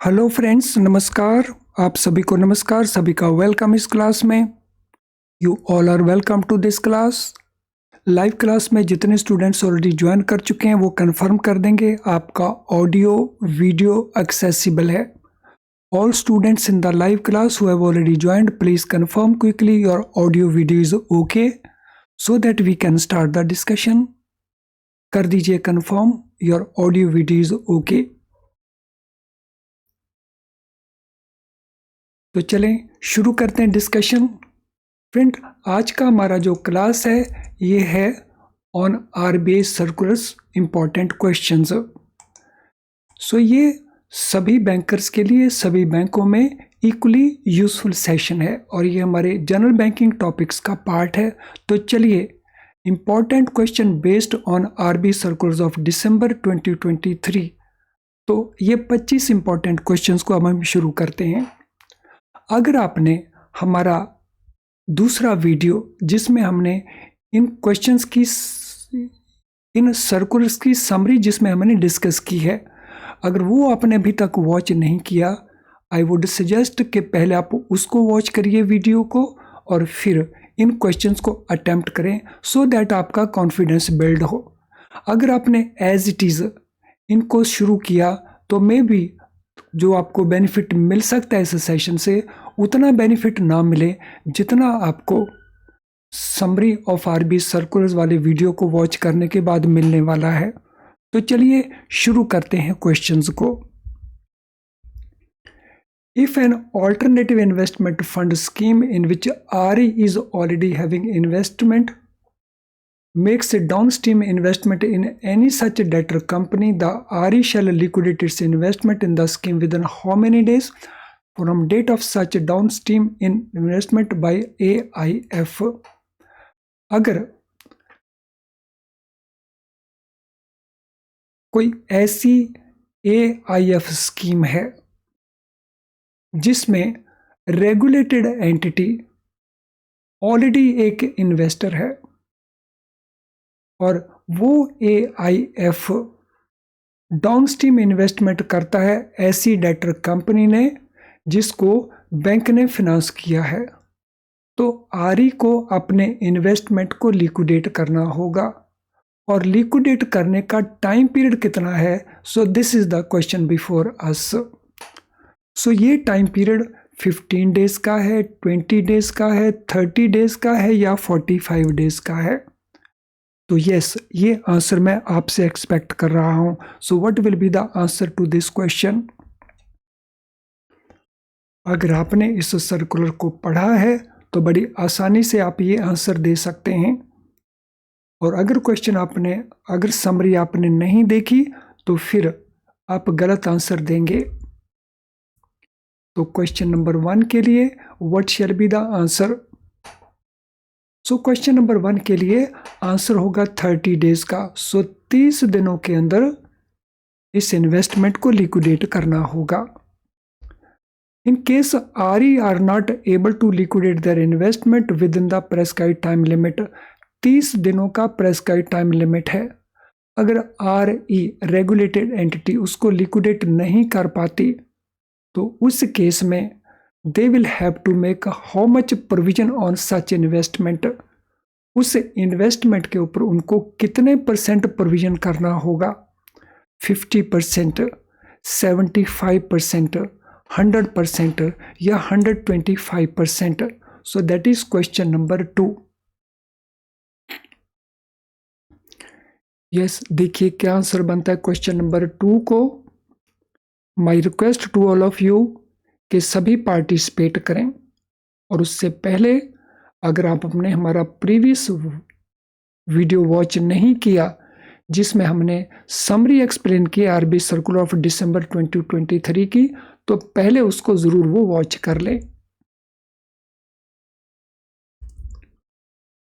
Hello friends, नमस्कार। आप सभी को नमस्कार, सभी का वेलकम इस क्लास में। You all are welcome to this class. Live class में जितने स्टूडेंट्स ऑलरेडी ज्वाइन कर चुके हैं वो कंफर्म कर देंगे आपका ऑडियो वीडियो एक्सेसिबल है। All students in the live class who have already joined, please confirm quickly your audio video is okay so that we can start the discussion. कर दीजिए confirm your audio video is okay. तो चलें शुरू करते हैं discussion. Friend, आज का हमारा जो क्लास है ये है on RBI circulars important questions. So ये सभी बैंकर्स के लिए सभी बैंकों में इक्वली यूजफुल सेशन है और ये हमारे जनरल बैंकिंग टॉपिक्स का पार्ट है। तो चलिए, important question based on RBI circulars of December 2023। तो ये 25 इंपॉर्टेंट क्वेश्चंस को अब हम शुरू करते हैं। अगर आपने हमारा दूसरा वीडियो जिसमें हमने इन क्वेश्चंस की इन सर्कुलर्स की समरी जिसमें हमने डिस्कस की है, अगर वो आपने अभी तक वॉच नहीं किया, आई वुड सजेस्ट कि पहले आप उसको वॉच करिए वीडियो को और फिर इन क्वेश्चंस को अटेम्प्ट करें सो दैट आपका कॉन्फिडेंस बिल्ड हो। अगर आपने एज इट इज़ इनको शुरू किया तो मे बी जो आपको बेनिफिट मिल सकता है इस सेशन से उतना बेनिफिट ना मिले जितना आपको समरी ऑफ आरबी सर्कुलर्स वाले वीडियो को वॉच करने के बाद मिलने वाला है। तो चलिए शुरू करते हैं क्वेश्चंस को। If an alternative investment fund scheme in which RE is already having investment makes a downstream investment in any such debtor company, the RE shall liquidate its investment in the scheme within how many days from date of such downstream investment by AIF। अगर कोई ऐसी AIF scheme है जिसमें regulated entity already एक investor है और वो AIF downstream investment करता है ऐसी डेटर कंपनी ने जिसको बैंक ने फिनांस किया है, तो आरई को अपने इन्वेस्टमेंट को लिक्विडेट करना होगा और लिक्विडेट करने का टाइम पीरियड कितना है। So this is the question before us. So ये टाइम पीरियड 15 डेज का है, 20 डेज का है, 30 डेज का है या 45 डेज का है। तो यस, ये आंसर मैं आपसे एक्सपेक्ट कर रहा हूं। So what will be the answer to this question. अगर आपने इस सर्कुलर को पढ़ा है तो बड़ी आसानी से आप ये आंसर दे सकते हैं और अगर समरी आपने नहीं देखी तो फिर आप गलत आंसर देंगे। तो क्वेश्चन नंबर 1 के लिए what shall be the answer. So question number 1 के लिए आंसर होगा 30 डेज का। सो 30 दिनों के अंदर इस इन्वेस्टमेंट को लिक्विडेट करना होगा। In case RE are not able to liquidate their investment within the prescribed time limit, 30 दिनों का prescribed time limit है। अगर RE regulated entity उसको liquidate नहीं कर पाती तो उस केस में they will have to make how much provision on such investment। उस इन्वेस्टमेंट के ऊपर उनको कितने % प्रोविजन करना होगा, 50%, 75%, 100% या 125%। So that is question number 2। Yes, देखिए क्या आंसर बनता है क्वेश्चन नंबर 2 को। My request to all of you कि सभी पार्टिसिपेट करें और उससे पहले अगर आप अपने हमारा प्रीवियस वीडियो वॉच नहीं किया जिसमें हमने समरी एक्सप्लेन किया आरबी सर्कुलर ऑफ दिसंबर 2023 की, तो पहले उसको जरूर वो वॉच कर लें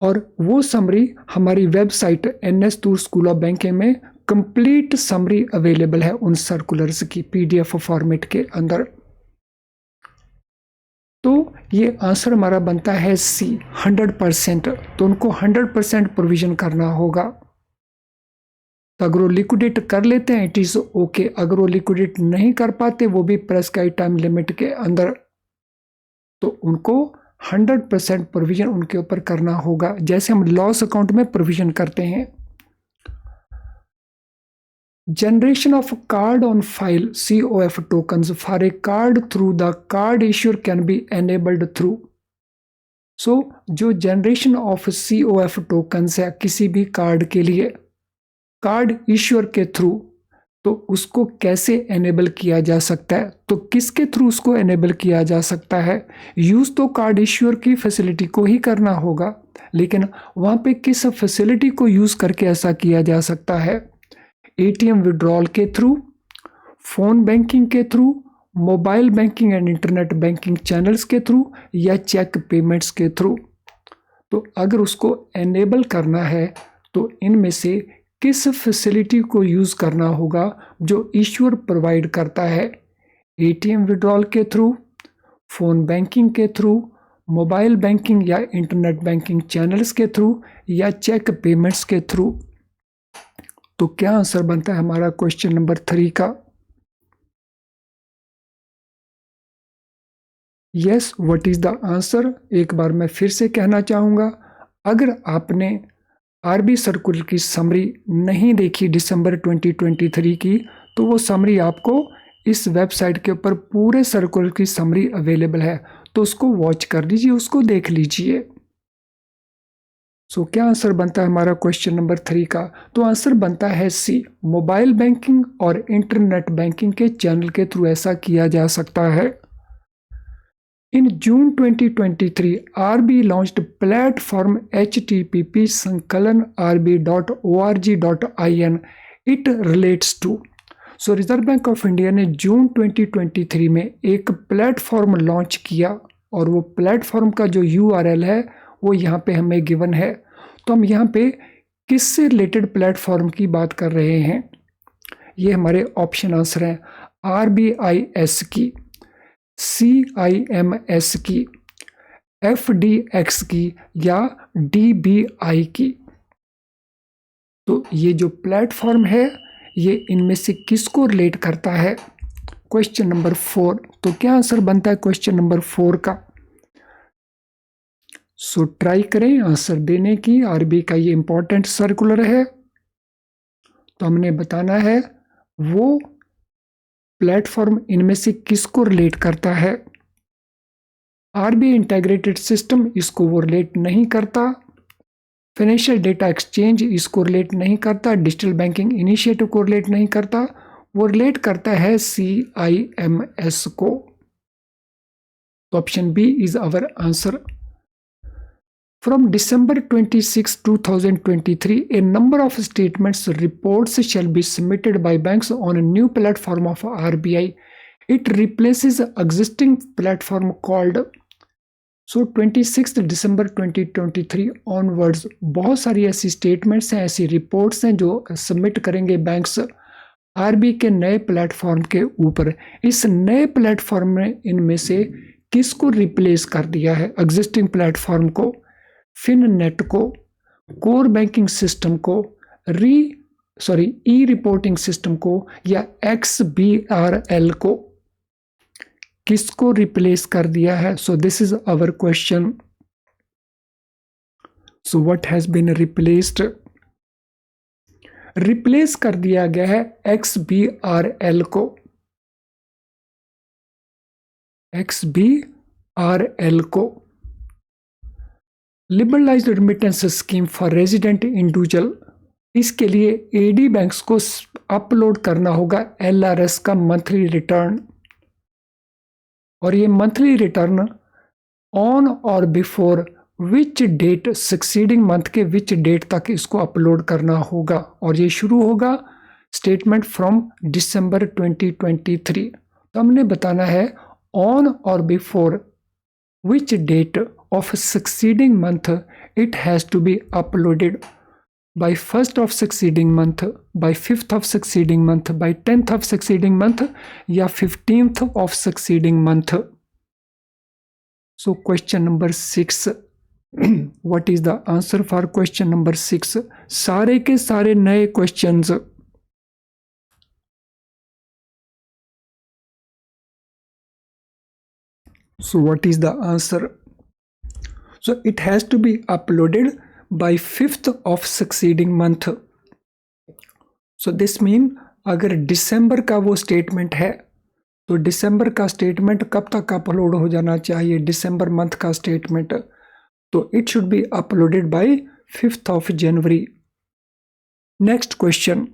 और वो समरी हमारी website NS tour school of banking में कंप्लीट समरी अवेलेबल है उन सर्कुलर्स की PDF फॉर्मेट के अंदर। तो ये आंसर हमारा बनता है C, 100%। तो उनको 100% प्रोविजन करना होगा। तो अगर वो लिक्विडेट कर लेते हैं इट इज़ ओके, अगर वो लिक्विडेट नहीं कर पाते वो भी प्रेस्क्राइब टाइम लिमिट के अंदर, तो उनको 100% प्रोविजन उनके ऊपर करना होगा, जैसे हम लॉस अकाउंट में प्रोविजन करते हैं। Generation of card on file COF tokens for a card through the card issuer can be enabled through. So जो जनरेशन ऑफ COF टोकन्स है किसी भी कार्ड के लिए कार्ड इश्यूअर के थ्रू, तो उसको कैसे एनेबल किया जा सकता है, तो किसके थ्रू उसको एनेबल किया जा सकता है। यूज़ तो कार्ड इश्यूअर की फैसिलिटी को ही करना होगा, लेकिन वहाँ पे किस फैसिलिटी को यूज़ करके ऐसा किया जा सकता है। ATM विड्रॉल के थ्रू, फ़ोन बैंकिंग के through, mobile banking and internet banking channels के थ्रू, या चेक पेमेंट्स के थ्रू। तो अगर उसको एनेबल करना है तो इनमें से किस फैसिलिटी को यूज़ करना होगा जो इश्यूअर प्रोवाइड करता है। ATM विड्रॉल के थ्रू, फ़ोन बैंकिंग के थ्रू, मोबाइल बैंकिंग या इंटरनेट बैंकिंग चैनल्स के थ्रू, या चेक पेमेंट्स के थ्रू। तो क्या आंसर बनता है हमारा क्वेश्चन नंबर 3 का। Yes, what is the answer. एक बार मैं फिर से कहना चाहूँगा, अगर आपने आरबी सर्कुलर की समरी नहीं देखी दिसंबर 2023 की, तो वो समरी आपको इस वेबसाइट के ऊपर पूरे सर्कुलर की समरी अवेलेबल है, तो उसको वॉच कर लीजिए, उसको देख लीजिए। सो क्या आंसर बनता है हमारा क्वेश्चन नंबर 3 का, तो आंसर बनता है सी, मोबाइल बैंकिंग और इंटरनेट बैंकिंग के चैनल के थ्रू ऐसा किया जा सकता है। In June 2023, RB launched platform http://rb.org.in. It relates to. So reserve Bank of India ने जून 2023 में एक प्लेटफॉर्म लॉन्च किया, और वो प्लेटफॉर्म का जो URL है वो यहाँ पे हमें गिवन है। तो हम यहाँ पे किससे रिलेटेड प्लेटफॉर्म की बात कर रहे हैं, ये हमारे ऑप्शन आंसर हैं। RBIS की, CIMS की, FDX की, या DBI की। तो ये जो प्लेटफॉर्म है ये इनमें से किसको रिलेट करता है। क्वेश्चन नंबर 4, तो क्या आंसर बनता है क्वेश्चन नंबर 4 का। सो ट्राई करें आंसर देने की। आरबी का ये इंपॉर्टेंट सर्कुलर है, तो हमने बताना है वो प्लेटफॉर्म इनमें से किसको रिलेट करता है। आरबीआई इंटीग्रेटेड सिस्टम, इसको वो रिलेट नहीं करता। फाइनेंशियल डेटा एक्सचेंज, इसको रिलेट नहीं करता। डिजिटल बैंकिंग इनिशिएटिव को रिलेट नहीं करता, वो रिलेट करता है CIMS को। तो option B is our answer. From December 26, 2023, a number of statements reports shall be submitted by banks on a new platform of RBI. It replaces existing platform called. So 26 December 2023 onwards बहुत सारी ऐसी statements हैं, ऐसी reports हैं जो submit करेंगे banks RBI के नए प्लेटफॉर्म के ऊपर। इस नए प्लेटफॉर्म ने इनमें से किसको रिप्लेस कर दिया है, एग्जिस्टिंग प्लेटफॉर्म को, फिननेट को, कोर बैंकिंग सिस्टम को, ई रिपोर्टिंग सिस्टम को, या XBRL को किसको रिप्लेस कर दिया है। So this is our question. So what has been replaced, replace कर दिया गया है XBRL को। XBRL को liberalized remittance scheme for resident individual, इसके लिए एडी बैंक्स को अपलोड करना होगा LRS का मंथली रिटर्न, और ये monthly return on or before which date, succeeding month के विच डेट तक इसको अपलोड करना होगा, और ये शुरू होगा स्टेटमेंट फ्रॉम दिसंबर 2023। तो हमने बताना है on or before which date of succeeding month it has to be uploaded by 1st of succeeding month, by 5th of succeeding month, by 10th of succeeding month, या 15th of succeeding month. So question number 6, what is the answer for question number 6। सारे के सारे नए questions So what is the answer? So it has to be uploaded by 5th of succeeding month. So this mean अगर दिसंबर का वो statement है तो दिसंबर का स्टेटमेंट कब तक अपलोड हो जाना चाहिए? दिसंबर मंथ का स्टेटमेंट, तो it should be uploaded by 5th of January. Next question,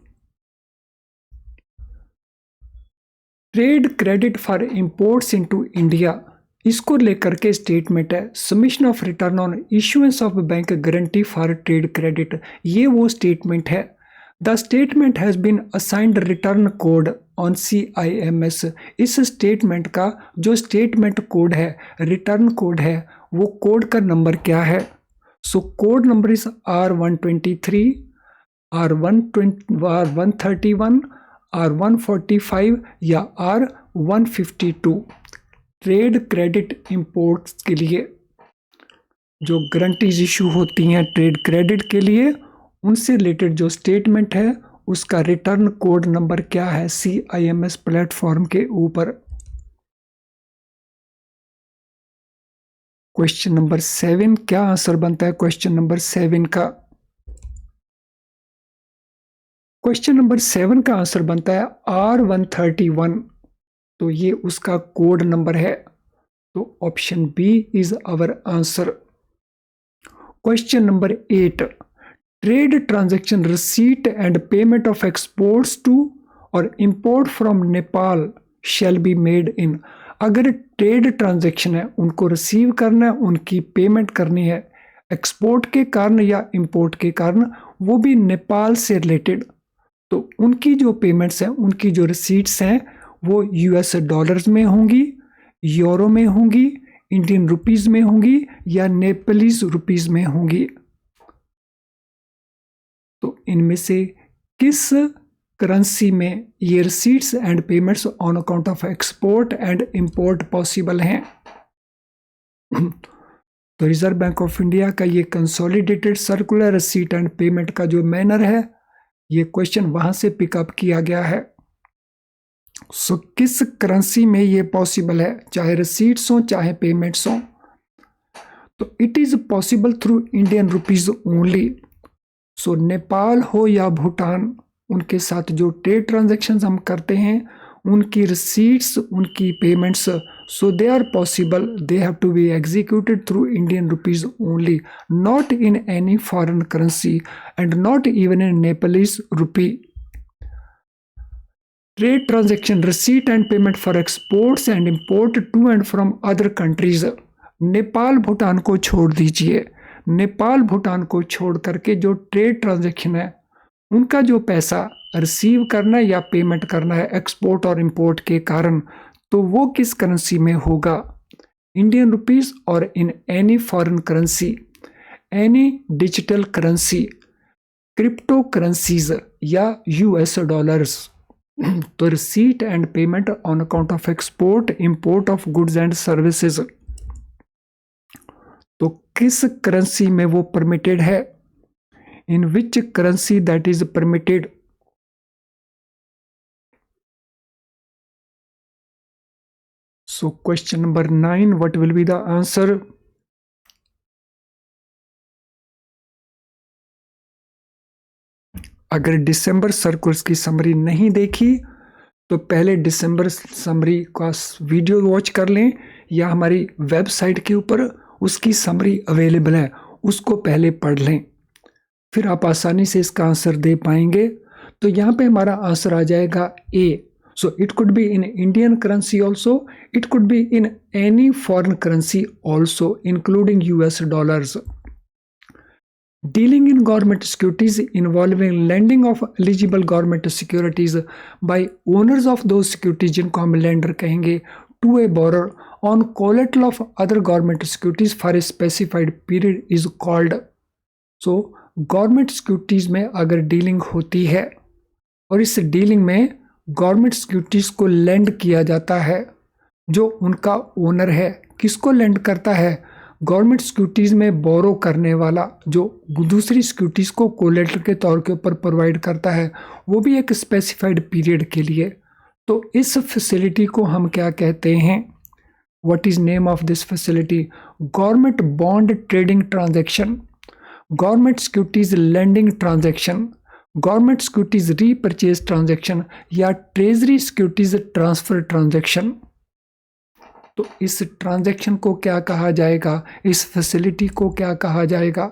trade credit for imports into India, इसको लेकर के स्टेटमेंट है submission of return on issuance of bank guarantee for trade credit. ये वो स्टेटमेंट है. The statement has been assigned return code on CIMS. इस statement का जो स्टेटमेंट कोड है, रिटर्न कोड है, वो कोड का नंबर क्या है? So code number is R123, R131, R145 या R152. ट्रेड क्रेडिट इंपोर्ट्स के लिए जो गारंटीज इशू होती हैं ट्रेड क्रेडिट के लिए, उनसे रिलेटेड जो स्टेटमेंट है उसका रिटर्न कोड नंबर क्या है CIMS प्लेटफॉर्म के ऊपर? क्वेश्चन नंबर 7, क्या आंसर बनता है क्वेश्चन नंबर 7 का? क्वेश्चन नंबर 7 का आंसर बनता है R131. तो ये उसका कोड नंबर है. तो option B is our answer. Question number 8, trade transaction receipt and payment of exports to और import from Nepal shall be made in. अगर ट्रेड ट्रांजैक्शन है, उनको रिसीव करना है, उनकी पेमेंट करनी है एक्सपोर्ट के कारण या इंपोर्ट के कारण, वो भी नेपाल से रिलेटेड, तो उनकी जो पेमेंट्स हैं, उनकी जो रिसीट्स हैं, वो US डॉलर्स में होंगी, यूरो में होंगी, इंडियन रुपीस में होंगी या नेपालीज रुपीस में होंगी. तो इनमें से किस करेंसी में ये receipts and payments on account of export and import possible हैं? तो रिजर्व बैंक ऑफ इंडिया का ये consolidated circular receipt and payment का जो मैनर है, ये क्वेश्चन वहां से पिकअप किया गया है. सो किस करेंसी में ये पॉसिबल है, चाहे रिसीट्स हो चाहे पेमेंट्स हो? तो it is possible through Indian rupees only. So Nepal हो या भूटान, उनके साथ जो ट्रेड ट्रांजैक्शंस हम करते हैं, उनकी रिसीट्स, उनकी payments, so they are possible, they have to be executed through Indian rupees only, not in any foreign currency and not even in Nepalese rupee. Trade transaction receipt and payment for exports and import to and from other countries. Nepal Bhutan को छोड़ दीजिए. नेपाल भूटान को छोड़ करके जो trade transaction है, उनका जो पैसा रिसीव करना है या पेमेंट करना है एक्सपोर्ट और इंपोर्ट के कारण, तो वो किस करेंसी में होगा? इंडियन रुपीस और in any foreign currency, any digital currency, crypto currencies या US डॉलर्स. तो receipt and payment on account of export import of goods and services, तो किस करेंसी में वो परमिटेड है? In which currency that is permitted? So question number 9, what will be the answer? अगर दिसंबर circulars की summary नहीं देखी तो पहले दिसंबर समरी का वीडियो वॉच कर लें, या हमारी वेबसाइट के ऊपर उसकी समरी अवेलेबल है, उसको पहले पढ़ लें, फिर आप आसानी से इसका आंसर दे पाएंगे. तो यहाँ पे हमारा आंसर आ जाएगा A. So it could be in Indian currency also, it could be in any foreign currency also including US dollars. Dealing in government securities involving lending of eligible government securities by owners of those securities, जिनको हम lender कहेंगे, to a borrower on collateral of other government securities for a specified period is called. So government securities में अगर dealing होती है और इस dealing में government securities को lend किया जाता है, जो उनका ओनर है, किसको lend करता है? गवर्नमेंट सिक्योरिटीज़ में बोरो करने वाला, जो दूसरी सिक्योरिटीज़ को कोलेटरल के तौर के ऊपर प्रोवाइड करता है, वो भी एक स्पेसिफाइड पीरियड के लिए. तो इस फैसिलिटी को हम क्या कहते हैं? What is name of this facility? Government bond trading transaction, government securities lending transaction, government securities repurchase transaction या ट्रेजरी सिक्योरिटीज ट्रांसफर ट्रांजैक्शन। तो इस ट्रांजैक्शन को क्या कहा जाएगा, इस फैसिलिटी को क्या कहा जाएगा?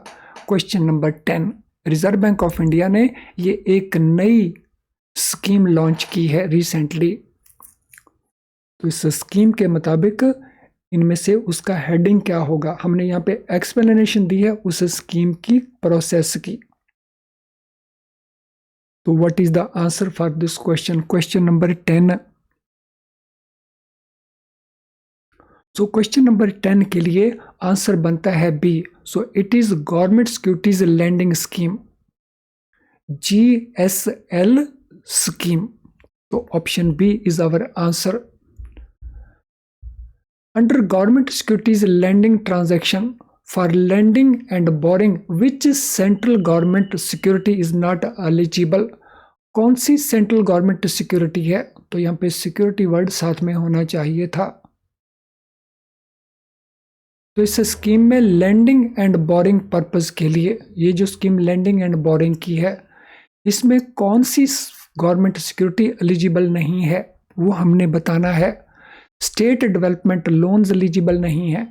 Question number 10। Reserve Bank of India ने ये एक नई स्कीम लॉन्च की है रिसेंटली। तो इस स्कीम के मुताबिक इनमें से उसका हेडिंग क्या होगा? हमने यहाँ पे एक्सप्लेनेशन दी है उस स्कीम की प्रोसेस की। तो what is the answer for this question? Question number 10। So question number 10 के लिए आंसर बनता है B. So it is government securities lending scheme, GSL स्कीम। तो option B is our answer. Under government securities lending transaction for lending and borrowing which central government security is not eligible? कौन सी central government security है? तो यहाँ पे security word साथ में होना चाहिए था। तो इस स्कीम में लेंडिंग एंड बोरिंग पर्पस के लिए, ये जो स्कीम लेंडिंग एंड बोरिंग की है, इसमें कौन सी गवर्नमेंट सिक्योरिटी एलिजिबल नहीं है वो हमने बताना है। स्टेट डेवलपमेंट लोन्स एलिजिबल नहीं है,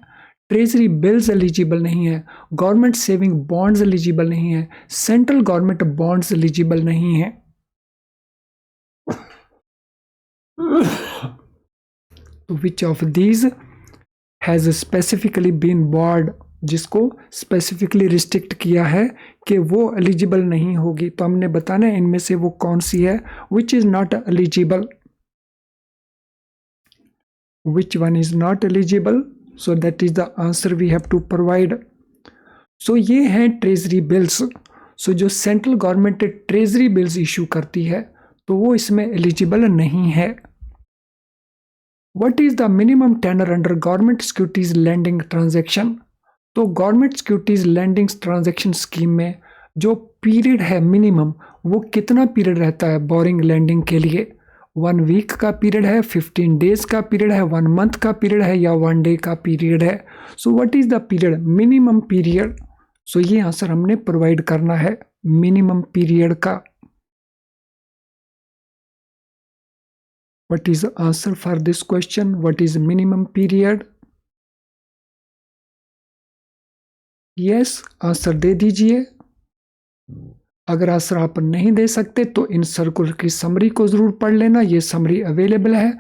ट्रेजरी बिल्स एलिजिबल नहीं है, गवर्नमेंट सेविंग बॉन्ड्स एलिजिबल नहीं है, सेंट्रल गवर्नमेंट बॉन्ड्स एलिजिबल नहीं है। तो which of these has specifically been barred, जिसको स्पेसिफिकली रिस्ट्रिक्ट किया है कि वो एलिजिबल नहीं होगी। तो हमने बताना है इनमें से वो कौन सी है। Which is not eligible, which one is not eligible? So that is the answer we have to provide. So ये हैं ट्रेजरी बिल्स। सो जो central government treasury bills issue करती है तो वो इसमें एलिजिबल नहीं है। What is the minimum tenor under government securities lending transaction? तो government securities lending transaction scheme में जो पीरियड है मिनिमम, वो कितना पीरियड रहता है बोरिंग लैंडिंग के लिए? 1 वीक का पीरियड है, 15 डेज का पीरियड है, 1 मंथ का पीरियड है या 1 डे का पीरियड है? So what is the period? Minimum period. So ये आंसर हमने प्रोवाइड करना है मिनिमम पीरियड का। What is answer for this question? What is minimum period? Yes, answer दे दीजिए। अगर आंसर आप नहीं दे सकते तो इन सर्कुलर की समरी को ज़रूर पढ़ लेना। ये समरी अवेलेबल है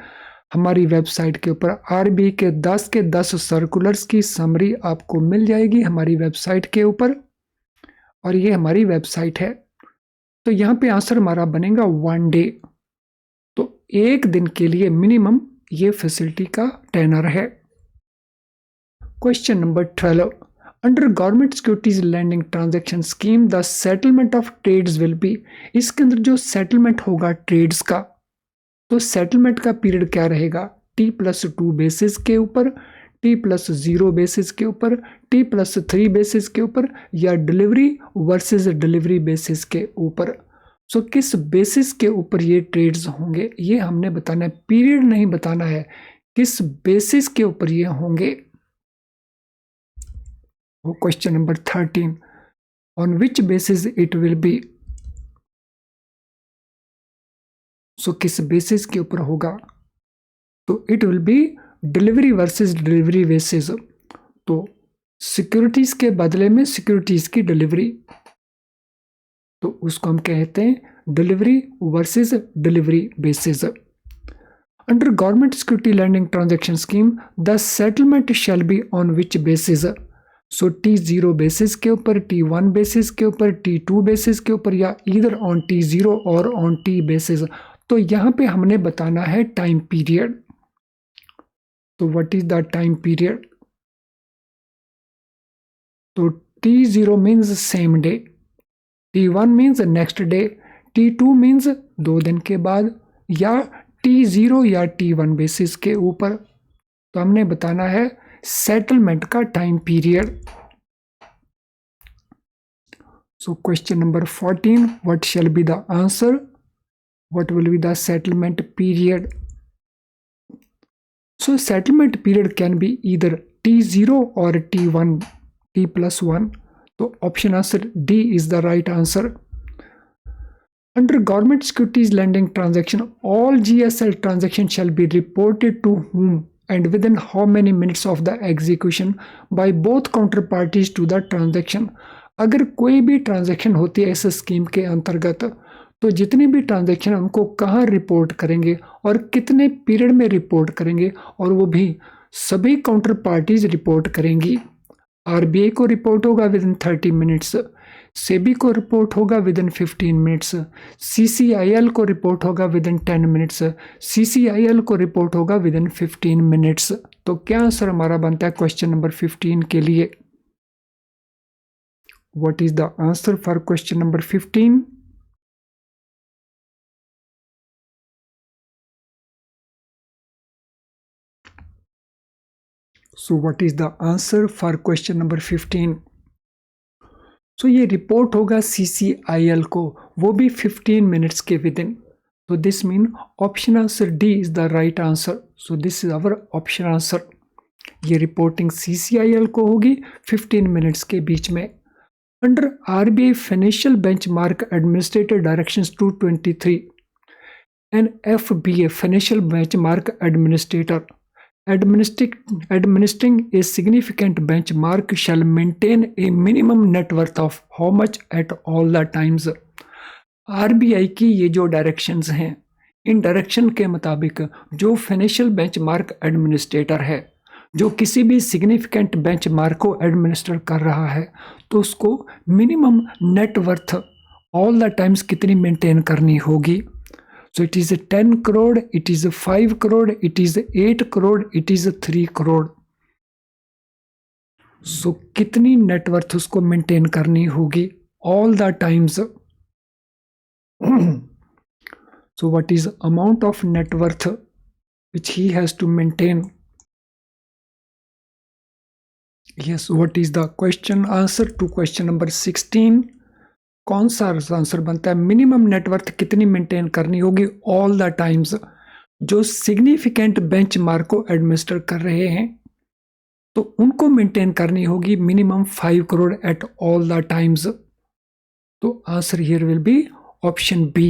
हमारी वेबसाइट के ऊपर। RBI के 10 सर्कुलर्स की समरी आपको मिल जाएगी हमारी वेबसाइट के ऊपर, और ये हमारी वेबसाइट है। तो यहाँ पे आंसर हमारा बनेगा 1 डे। तो 1 दिन के लिए मिनिमम ये फैसिलिटी का टेनर है। Question number 12। Under government securities lending transaction scheme the settlement of trades will be. इसके अंदर जो सेटलमेंट होगा ट्रेड्स का, तो सेटलमेंट का पीरियड क्या रहेगा? T+2 बेसिस के ऊपर, T+0 बेसिस के ऊपर, T+3 बेसिस के ऊपर, या डिलीवरी वर्सेस डिलीवरी बेसिस के ऊपर। सो किस बेसिस के ऊपर ये ट्रेड्स होंगे ये हमने बताना है, पीरियड नहीं बताना है, किस बेसिस के ऊपर ये होंगे। Question number 13। On which basis it will be? So किस बेसिस के ऊपर होगा? तो it will be delivery versus delivery basis. तो सिक्योरिटीज के बदले में सिक्योरिटीज की डिलीवरी, तो उसको हम कहते हैं delivery versus delivery basis. Under government security lending transaction scheme the settlement shall be on which basis? So T0 basis के ऊपर, T1 बेसिस के ऊपर, T2 बेसिस के ऊपर, या इधर ऑन T0 और ऑन T बेसिस। तो यहाँ पे हमने बताना है टाइम पीरियड। तो what is the time period? तो T0 means same day, T1 means next day, T2 means 2 दिन के बाद, या T0 या T1 बेसिस के ऊपर। तो हमने बताना है सेटलमेंट का time period. So question number 14। What shall be the answer? What will be the settlement period? So settlement period can be either T0 or T1, T+1. So option answer D is the right answer. Under government securities lending transaction, all GSL transactions shall be reported to whom and within how many minutes of the execution by both counterparties to the transaction. अगर कोई भी transaction होती है इस scheme के अंतर्गत, तो जितनी भी ट्रांजैक्शन उनको कहाँ रिपोर्ट करेंगे और कितने पीरियड में रिपोर्ट करेंगे, और वो भी सभी काउंटर पार्टीज रिपोर्ट करेंगी। आरबीआई को रिपोर्ट होगा विद इन 30 मिनट्स, सेबी को रिपोर्ट होगा विद इन 15 मिनट्स, सीसीआईएल को रिपोर्ट होगा विद इन 10 मिनट्स, सीसीआईएल को रिपोर्ट होगा विद इन 15 मिनट्स। तो क्या आंसर हमारा बनता है क्वेश्चन नंबर 15 के लिए? What is the answer for question number 15? So what is the answer for question number 15? So ये रिपोर्ट होगा CCIL को, वो भी 15 मिनट्स के with in. So this mean option answer D is the right answer. So this is our option answer. ये reporting CCIL को होगी 15 minutes के बीच में। Under RBI financial benchmark administrator directions 223 and FBA financial benchmark administrator administering a significant benchmark shall maintain a minimum net worth of how much at all the times. RBI की ये जो directions हैं, इन direction के मुताबिक जो financial benchmark administrator है, जो किसी भी सिग्निफिकेंट बेंचमार्क को एडमिनिस्टर कर रहा है, तो उसको minimum net worth all the times कितनी मेंटेन करनी होगी। So it is 10 crore, it is 5 crore, it is 8 crore, it is 3 crore. So कितनी नेटवर्थ उसको मेंटेन करनी होगी all the times. So what is amount of net worth which he has to maintain? Yes, what is the question answer to question number 16? कौन सा answer बनता है? Minimum net worth कितनी maintain करनी होगी ऑल द टाइम्स, जो significant benchmark को administer कर रहे हैं, तो उनको मेंटेन करनी होगी minimum 5 crore at all the times. तो answer here will be option B.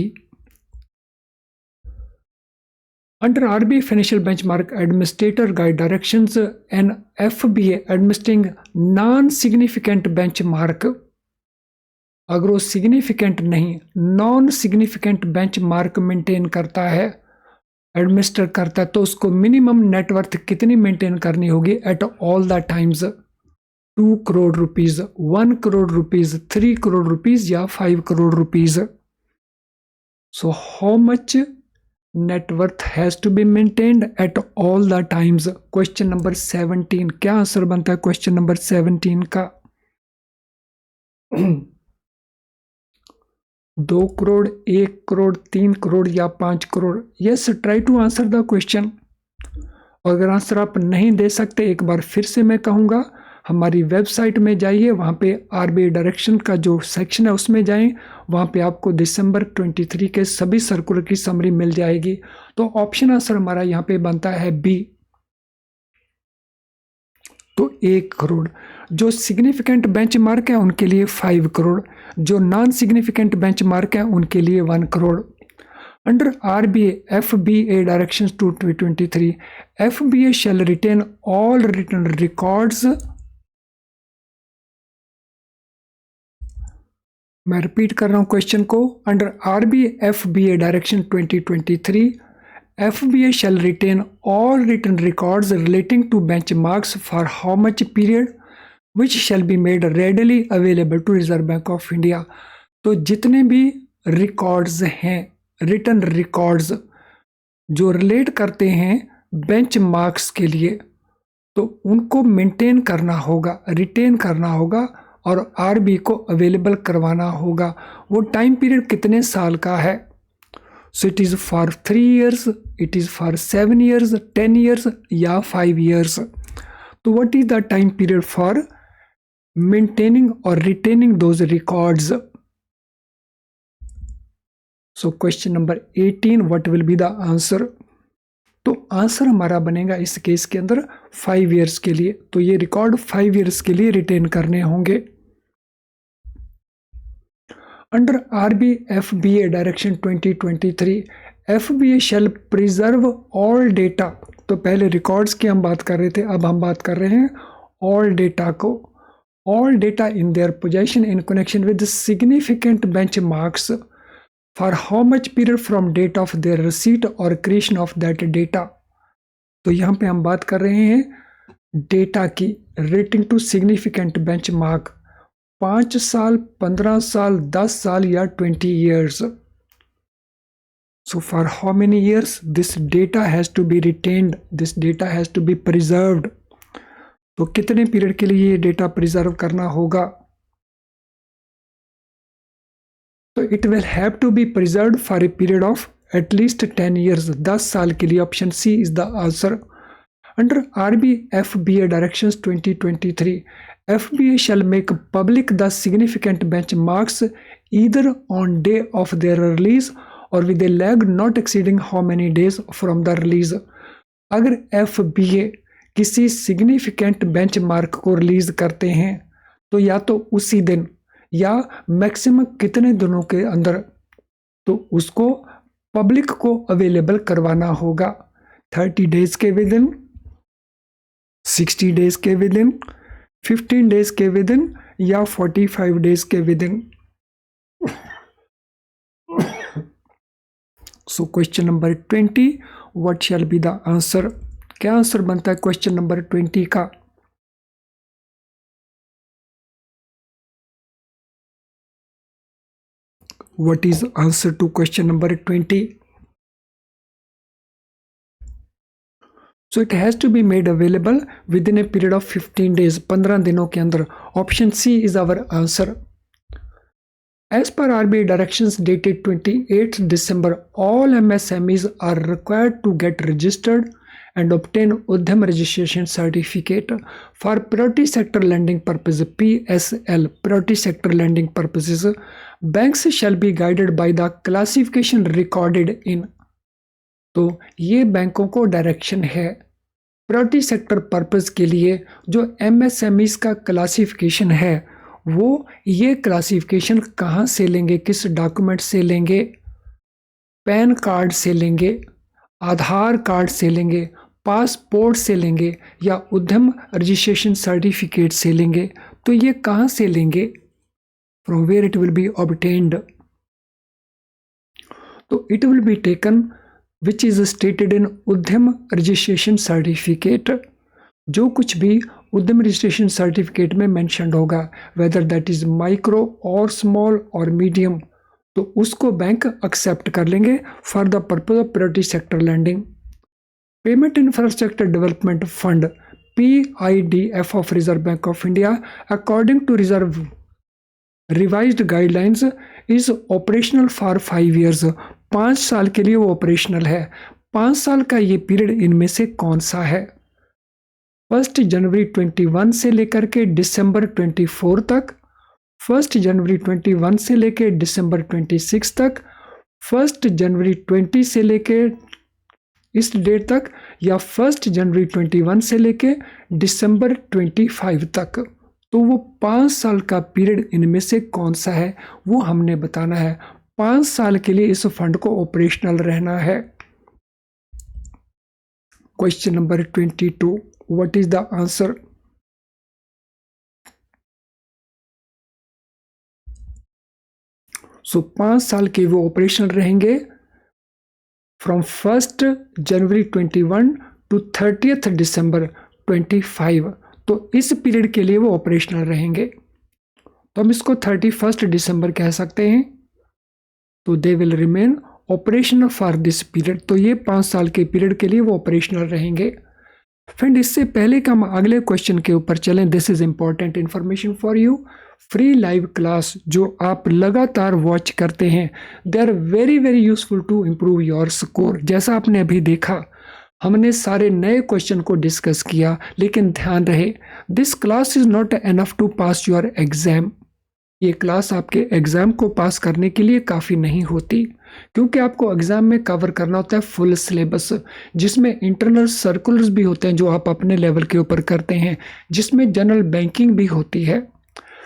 Under RBI financial benchmark administrator guide directions and FBA administering non significant benchmark, अगर वो सिग्निफिकेंट नहीं, नॉन सिग्निफिकेंट बेंचमार्क मेंटेन करता है, एडमिनिस्टर करता है, तो उसको मिनिमम नेटवर्थ कितनी मेंटेन करनी होगी at all the times? 2 crore rupees, 1 crore rupees, 3 crore rupees या 5 crore rupees. So how much net worth has to be maintained at all the times? Question number 17, क्या आंसर बनता है क्वेश्चन नंबर 17 का? 2 करोड़, 1 करोड़, 3 करोड़ या 5 crore? Yes, try to answer the question. और अगर answer आप नहीं दे सकते, एक बार फिर से मैं कहूँगा, हमारी वेबसाइट में जाइए, वहाँ पे आरबीआई डायरेक्शन का जो सेक्शन है उसमें जाएं, वहाँ पे आपको दिसंबर 23 के सभी सर्कुलर की समरी मिल जाएगी। तो ऑप्शन आंसर हमारा यहाँ पे बनता है बी। तो 1 करोड़, जो सिग्निफिकेंट बेंचमार्क है उनके लिए 5 करोड़, जो नॉन सिग्निफिकेंट बेंचमार्क है उनके लिए 1 crore. Under RBI FBA directions 223, FBA shall retain all written records. मैं रिपीट कर रहा हूं क्वेश्चन को। Under RBI FBA direction 2023, FBA shall retain all written records relating to benchmarks for how much period, which shall be made readily available to Reserve Bank of India. तो जितने भी records हैं, written records जो relate करते हैं benchmarks के लिए, तो उनको मेंटेन करना होगा, रिटेन करना होगा और आरबीआई को अवेलेबल करवाना होगा। वो टाइम पीरियड कितने साल का है? So it is for 3 years, it is for 7 years, 10 years या 5 years. So what is the time period for maintaining or retaining those records? So question number 18, what will be the answer? तो answer हमारा बनेगा इस case के अंदर 5 years के लिए। तो ये रिकॉर्ड 5 ईयर्स के लिए रिटेन करने होंगे। अंडर RBFBA डायरेक्शन 2023 FBA शैल प्रिजर्व ऑल डेटा। तो पहले रिकॉर्ड्स की हम बात कर रहे थे, अब हम बात कर रहे हैं ऑल डेटा को। All data in their possession in connection with significant benchmarks for how much period from date of their receipt or creation of that data. तो यहाँ पे हम बात कर रहे हैं डेटा की रेटिंग टू सिग्निफिकेंट बेंचमार्क 5 साल, 15 साल, 10 साल या 20 years. So for how many years this data has to be retained, this data has to be preserved. तो कितने पीरियड के लिए ये डेटा प्रिजर्व करना होगा? तो it will have to be preserved for a period of at least 10 years, 10 साल के लिए। Option C is the answer. Under RBFBA directions 2023 FBA shall make public the significant benchmarks either on day of their release or with a lag not exceeding how many days from the release. अगर FBA किसी significant benchmark को release करते हैं तो या तो उसी दिन या मैक्सिमम कितने दिनों के अंदर तो उसको पब्लिक को अवेलेबल करवाना होगा। 30 days के विद इन, 60 days के विद इन, 15 days के विद इन या 45 days के within. So question number 20 what shall be the answer. क्या आंसर बनता है क्वेश्चन नंबर 20 का? What is answer to question number 20? So it has to be made available within a period of 15 days, 15 दिनों के अंदर। Option C is our answer. As per RBI directions dated 28th December, all MSMEs are required to get registered and obtain Udyam registration certificate for priority sector lending purpose PSL, priority sector lending purposes. Banks shall be guided by the classification recorded in। तो ये बैंकों को direction है priority sector purpose के लिए जो MSMEs का classification है वो ये क्लासिफिकेशन कहाँ से लेंगे, किस डॉक्यूमेंट से लेंगे? पैन कार्ड से लेंगे, आधार कार्ड से लेंगे, पासपोर्ट से लेंगे या उद्यम रजिस्ट्रेशन सर्टिफिकेट से लेंगे। तो ये कहाँ से लेंगे? From where it will be obtained. तो it will be taken which is stated in Udyam registration certificate. जो कुछ भी उद्यम रजिस्ट्रेशन सर्टिफिकेट में मेंशन्ड होगा वेदर दैट इज माइक्रो और स्मॉल और मीडियम, तो उसको बैंक एक्सेप्ट कर लेंगे for the purpose of priority sector lending. Payment infrastructure development fund PIDF of Reserve Bank of India according to reserve revised guidelines is operational for 5 years। 5 साल के लिए वो ऑपरेशनल है। 5 साल का ये पीरियड इनमें से कौन सा है? 1 जनवरी 21 से लेकर के दिसंबर 24 तक, 1 जनवरी 21 से लेकर दिसंबर 26 तक, 1 जनवरी 20 से लेकर इस डेट तक या 1 जनवरी 21 से लेकर दिसंबर 25 तक। तो वो 5 साल का पीरियड इनमें से कौन सा है वो हमने बताना है। 5 साल के लिए इस फंड को ऑपरेशनल रहना है। Question number 22 what is the answer? So 5 साल के वो ऑपरेशनल रहेंगे फ्रॉम 1 जनवरी 21 टू 30th दिसंबर 25। तो इस पीरियड के लिए वो ऑपरेशनल रहेंगे। तो हम इसको 31 दिसंबर कह सकते हैं। तो they will remain operational for this period. तो ये 5 साल के पीरियड के लिए वो ऑपरेशनल रहेंगे। फ्रेंड इससे पहले कि हम अगले क्वेश्चन के ऊपर चलें, this is important information for you. Free live class जो आप लगातार वॉच करते हैं they are very very useful to improve your score. जैसा आपने अभी देखा हमने सारे नए क्वेश्चन को डिस्कस किया, लेकिन ध्यान रहे this class is not enough to pass your exam. ये क्लास आपके एग्जाम को पास करने के लिए काफ़ी नहीं होती। क्योंकि आपको एग्जाम में कवर करना होता है फुल सिलेबस, जिसमें इंटरनल सर्कुलर्स भी होते हैं जो आप अपने लेवल के ऊपर करते हैं, जिसमें जनरल बैंकिंग भी होती है।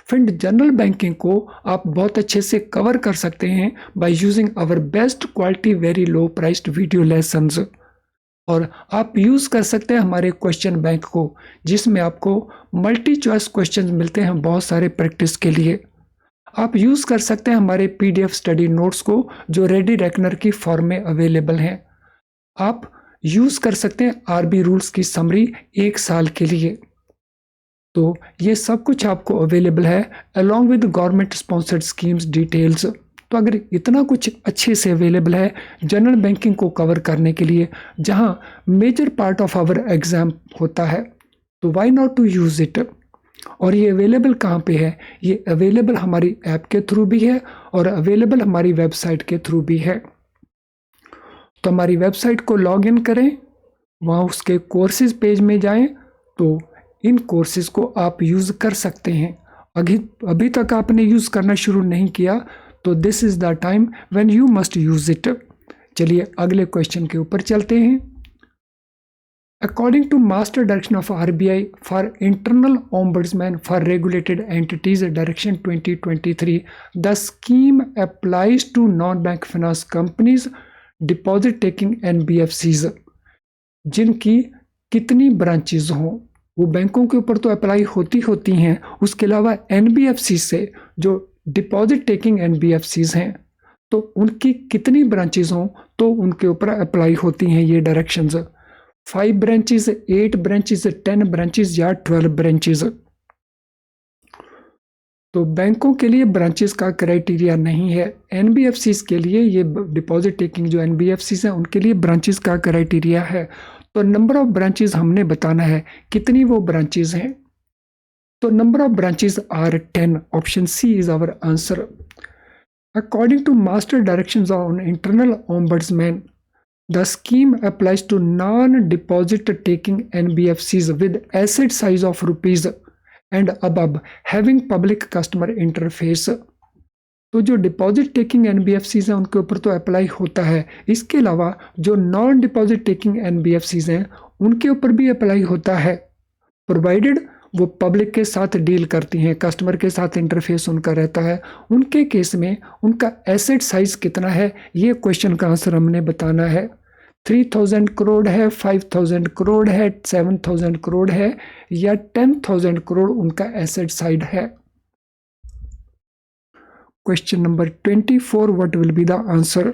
फ्रेंड, जनरल बैंकिंग को आप बहुत अच्छे से कवर कर सकते हैं by using our best quality very low priced video lessons. और आप यूज़ कर सकते हैं हमारे क्वेश्चन बैंक को, जिसमें आपको मल्टी चॉइस क्वेश्चन मिलते हैं बहुत सारे प्रैक्टिस के लिए। आप यूज़ कर सकते हैं हमारे पीडीएफ स्टडी नोट्स को जो रेडी रेकनर की फॉर्म में अवेलेबल हैं। आप यूज़ कर सकते हैं आरबी रूल्स की समरी 1 साल के लिए। तो ये सब कुछ आपको अवेलेबल है along with government sponsored schemes details. तो अगर इतना कुछ अच्छे से अवेलेबल है जनरल बैंकिंग को कवर करने के लिए, जहां major part of our exam होता है, तो why not to use it. और ये अवेलेबल कहाँ पे है? ये अवेलेबल हमारी ऐप के थ्रू भी है और अवेलेबल हमारी वेबसाइट के थ्रू भी है। तो हमारी वेबसाइट को लॉग इन करें, वहाँ उसके कोर्सेज पेज में जाएं, तो इन कोर्सेज को आप यूज़ कर सकते हैं। अभी तक आपने यूज़ करना शुरू नहीं किया तो this is the time when you must use it. चलिए अगले क्वेश्चन के ऊपर चलते हैं। According to Master Direction of RBI for Internal Ombudsman for Regulated Entities Direction 2023, the scheme applies to non-bank finance companies, deposit taking NBFCs, जिनकी कितनी branches हों। वो बैंकों के ऊपर तो अप्लाई होती हैं, उसके अलावा NBFC से जो डिपॉजिट टेकिंग NBFCs हैं, तो उनकी कितनी ब्रांचेज हों तो उनके ऊपर अप्लाई होती हैं ये डायरेक्शंस। 5 ब्रांचेज, 8 ब्रांचेज, 10 ब्रांचेज या 12 ब्रांचेज। तो बैंकों के लिए ब्रांचेस का क्राइटेरिया नहीं है। NBFCs के लिए, ये डिपॉजिट टेकिंग जो NBFCs हैं उनके लिए ब्रांचेस का क्राइटेरिया है। तो नंबर ऑफ ब्रांचेस हमने बताना है कितनी वो ब्रांचेस हैं। तो number of branches are 10। Option C is our answer. According to master directions on internal ombudsman, the scheme applies to non-deposit taking NBFCs with asset size of rupees and above having public customer interface। तो जो deposit taking NBFCs हैं उनके ऊपर तो apply होता है, इसके अलावा जो नॉन डिपॉजिट टेकिंग NBFCs हैं उनके ऊपर भी अप्लाई होता है, प्रोवाइडेड वो पब्लिक के साथ डील करती हैं, कस्टमर के साथ इंटरफेस उनका रहता है। उनके केस में उनका एसेट साइज कितना है, ये क्वेश्चन का आंसर हमने बताना है। 3000 करोड़ है, 5000 करोड़ है, 7000 करोड़ है या 10,000 करोड़ उनका एसेट साइड है। Question number 24, what will be the answer?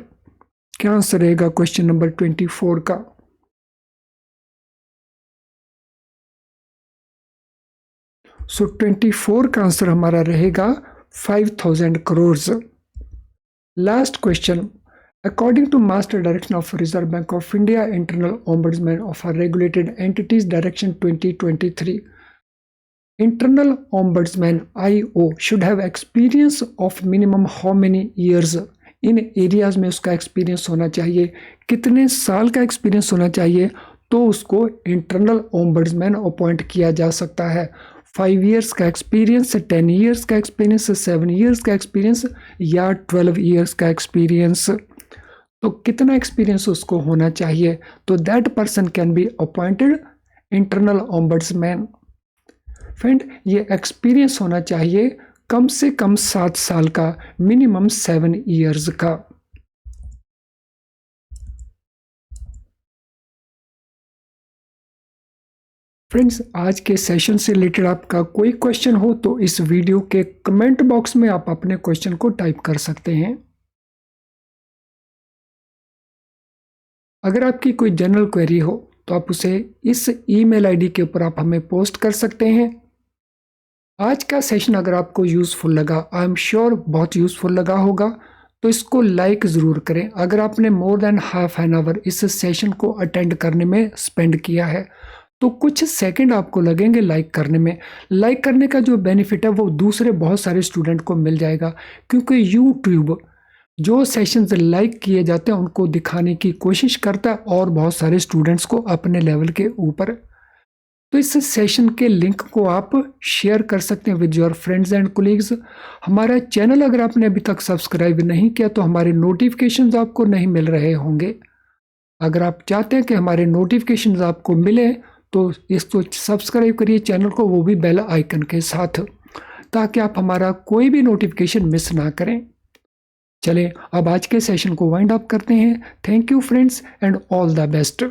क्या आंसर रहेगा क्वेश्चन नंबर 24 का? सो 24 का आंसर हमारा रहेगा 5000 crore. Last question. According to Master Direction of Reserve Bank of India, Internal Ombudsman of Regulated Entities Direction 2023, Internal Ombudsman IO should have experience of minimum how many years? In areas में उसका experience होना चाहिए, कितने साल का experience होना चाहिए तो उसको इंटरनल ओम्बड्समैन अपॉइंट किया जा सकता है। 5 ईयर्स का एक्सपीरियंस, 10 ईयर्स का एक्सपीरियंस, 7 ईयर्स का एक्सपीरियंस या 12 ईयर्स का एक्सपीरियंस। तो कितना एक्सपीरियंस उसको होना चाहिए? तो that person can be appointed internal ombudsman. Friend, ये एक्सपीरियंस होना चाहिए कम से कम 7 साल का, मिनिमम 7 ईयर्स का। फ्रेंड्स, आज के सेशन से रिलेटेड आपका कोई क्वेश्चन हो तो इस वीडियो के कमेंट बॉक्स में आप अपने क्वेश्चन को टाइप कर सकते हैं। अगर आपकी कोई जनरल क्वेरी हो तो आप उसे इस ईमेल आईडी के ऊपर आप हमें पोस्ट कर सकते हैं। आज का सेशन अगर आपको यूज़फुल लगा, आई एम श्योर बहुत यूज़फुल लगा होगा, तो इसको लाइक ज़रूर करें। अगर आपने more than half an hour इस सेशन को अटेंड करने में स्पेंड किया है तो कुछ सेकंड आपको लगेंगे लाइक करने में। लाइक करने का जो बेनिफिट है वो दूसरे बहुत सारे स्टूडेंट को मिल जाएगा, क्योंकि यूट्यूब जो सेशंस लाइक किए जाते हैं उनको दिखाने की कोशिश करता है और बहुत सारे स्टूडेंट्स को अपने लेवल के ऊपर तो इस सेशन के लिंक को आप शेयर कर सकते हैं with your friends and colleagues. हमारा चैनल अगर आपने अभी तक सब्सक्राइब नहीं किया तो हमारे नोटिफिकेशंस आपको नहीं मिल रहे होंगे। अगर आप चाहते हैं कि हमारे नोटिफिकेशंस आपको मिले तो इसको सब्सक्राइब करिए चैनल को, वो भी बेल आइकन के साथ, ताकि आप हमारा कोई भी नोटिफिकेशन मिस ना करें। चलें अब आज के सेशन को वाइंड अप करते हैं। Thank you friends and all the best.